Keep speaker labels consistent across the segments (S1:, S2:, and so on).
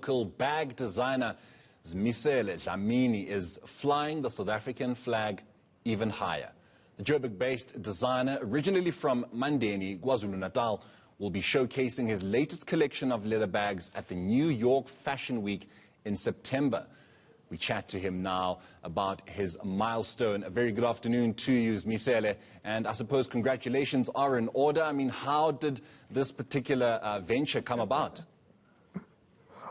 S1: local bag designer Zimisile Dlamini is flying the South African flag even higher. The Johannesburg-based designer, originally from Mandeni, Kwazulu-Natal, will be showcasing his latest collection of leather bags at the New York Fashion Week in September. We chat to him now about his milestone. A very good afternoon to you, Zimisile, and I suppose congratulations are in order. I mean, how did this particular venture come about?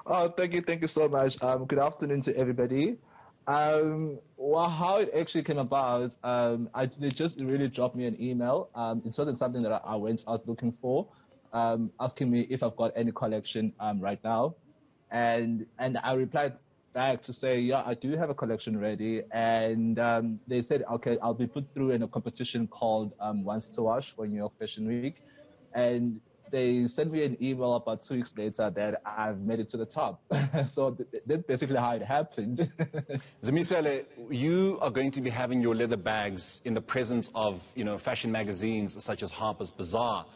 S2: Oh, thank you so much. Good afternoon to everybody. Well, how it actually came about, they just really dropped me an email. It wasn't something that I went out looking for, asking me if I've got any collection right now, and I replied back to say, yeah, I do have a collection ready, and they said, okay, I'll be put through in a competition called Once to Wash for New York Fashion Week, and they sent me an email about 2 weeks later that I've made it to the top. So that's basically how it happened.
S1: Zimisile, you are going to be having your leather bags in the presence of, fashion magazines such as Harper's Bazaar.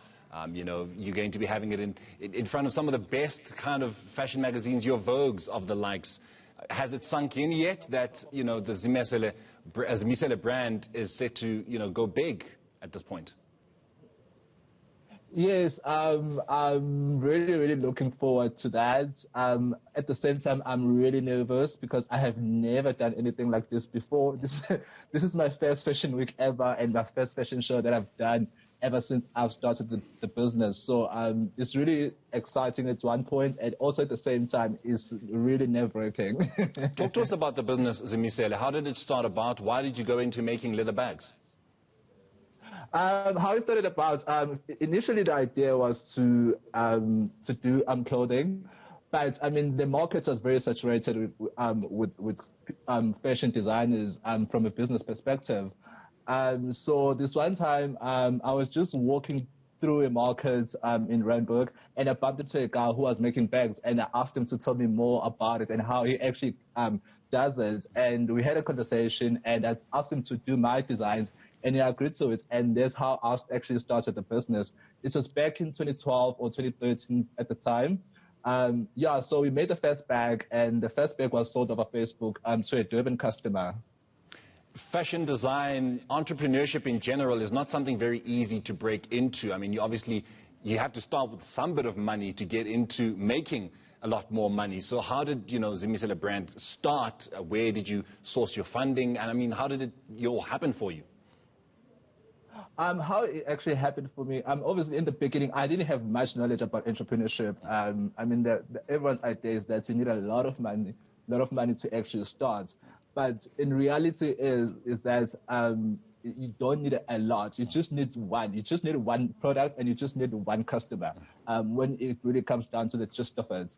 S1: You're going to be having it in front of some of the best kind of fashion magazines, your Vogues of the likes. Has it sunk in yet that, the Zimisile brand is set to, go big at this point?
S2: Yes, I'm really looking forward to that. At the same time, I'm really nervous because I have never done anything like this before. This is my first fashion week ever and my first fashion show that I've done ever since I've started the business. So it's really exciting at one point, and also at the same time, it's really nerve-wracking.
S1: Talk to us about the business, Zimisile. How did it start about? Why did you go into making leather bags?
S2: How it started about, initially the idea was to do clothing, but I mean the market was very saturated with fashion designers from a business perspective. So this one time I was just walking through a market in Randburg, and I bumped into a guy who was making bags, and I asked him to tell me more about it and how he actually does it. And we had a conversation, and I asked him to do my designs, and he agreed to it, and that's how I actually started the business. It was back in 2012 or 2013 at the time. So we made the first bag, and the first bag was sold over Facebook to a Durban customer.
S1: Fashion design, entrepreneurship in general is not something very easy to break into. I mean, you have to start with some bit of money to get into making a lot more money. So how did, Zimisile brand start? Where did you source your funding? And I mean, how did it all happen for you?
S2: How it actually happened for me, obviously in the beginning, I didn't have much knowledge about entrepreneurship. I mean, everyone's idea is that you need a lot of money to actually start. But in reality is that you don't need a lot. You just need one. You just need one product, and you just need one customer when it really comes down to the gist of it.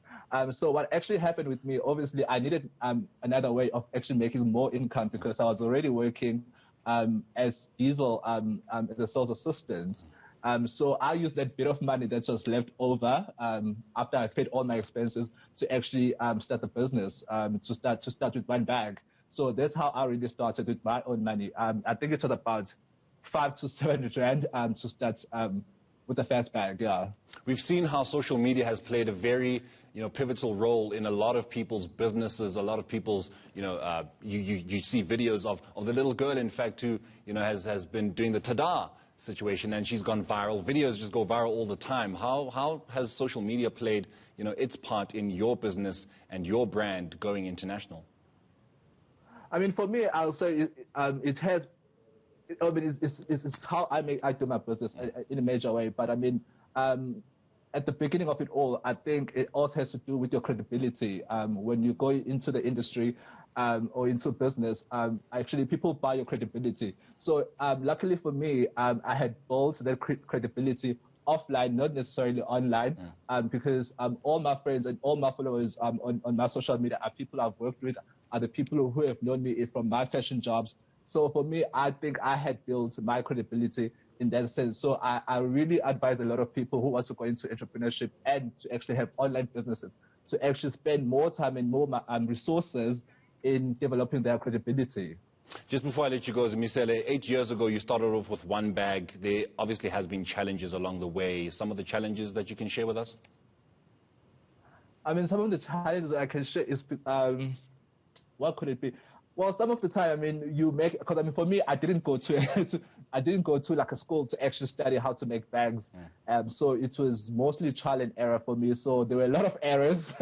S2: So what actually happened with me, obviously, I needed another way of actually making more income because I was already working as diesel as a sales assistant. So I used that bit of money that was left over after I paid all my expenses to actually start the business, to start with one bag. So that's how I really started with my own money. I think it was about 500 to 700 rand to start with the first bag. Yeah.
S1: We've seen how social media has played a very pivotal role in a lot of people's businesses, a lot of people's, you see videos of the little girl, in fact, who, has been doing the tada situation, and she's gone viral. Videos just go viral all the time. How has social media played, its part in your business and your brand going international?
S2: I mean, for me, I'll say it has. I mean, it's how I do my business in a major way. But I mean, at the beginning of it all, I think it also has to do with your credibility. When you go into the industry or into business, actually people buy your credibility. So luckily for me, I had built that credibility offline, not necessarily online, because all my friends and all my followers on my social media are people I've worked with, are the people who have known me from my fashion jobs. So for me, I think I had built my credibility in that sense. So I really advise a lot of people who want to go into entrepreneurship and to actually have online businesses to actually spend more time and more resources in developing their credibility.
S1: Just before I let you go, Zimisile, 8 years ago you started off with one bag. There obviously has been challenges along the way. Some of the challenges that you can share with us?
S2: I mean, some of the challenges I can share is, what could it be? Well, some of the time, I mean, you make, because I mean, for me, I didn't go to, I didn't go to like a school to actually study how to make bags. So it was mostly trial and error for me. So there were a lot of errors,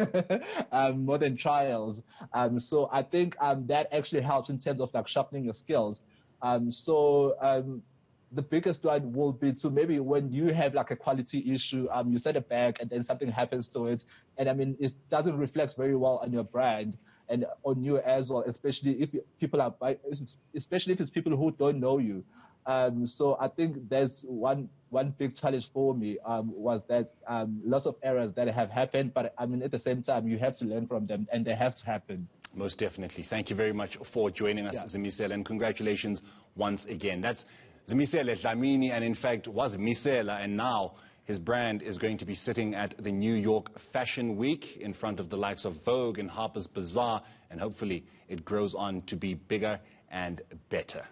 S2: more than trials. So I think that actually helps in terms of like sharpening your skills. The biggest one will be to maybe when you have like a quality issue, you set a bag and then something happens to it. And I mean, it doesn't reflect very well on your brand and on you as well, especially if people are, especially if it's people who don't know you. So I think there's one big challenge for me was that lots of errors that have happened, but I mean, at the same time, you have to learn from them and they have to happen.
S1: Most definitely. Thank you very much for joining us, Zimisile, and congratulations once again. That's Zimisile Dlamini, and in fact was Misela, and now his brand is going to be sitting at the New York Fashion Week in front of the likes of Vogue and Harper's Bazaar, and hopefully it grows on to be bigger and better.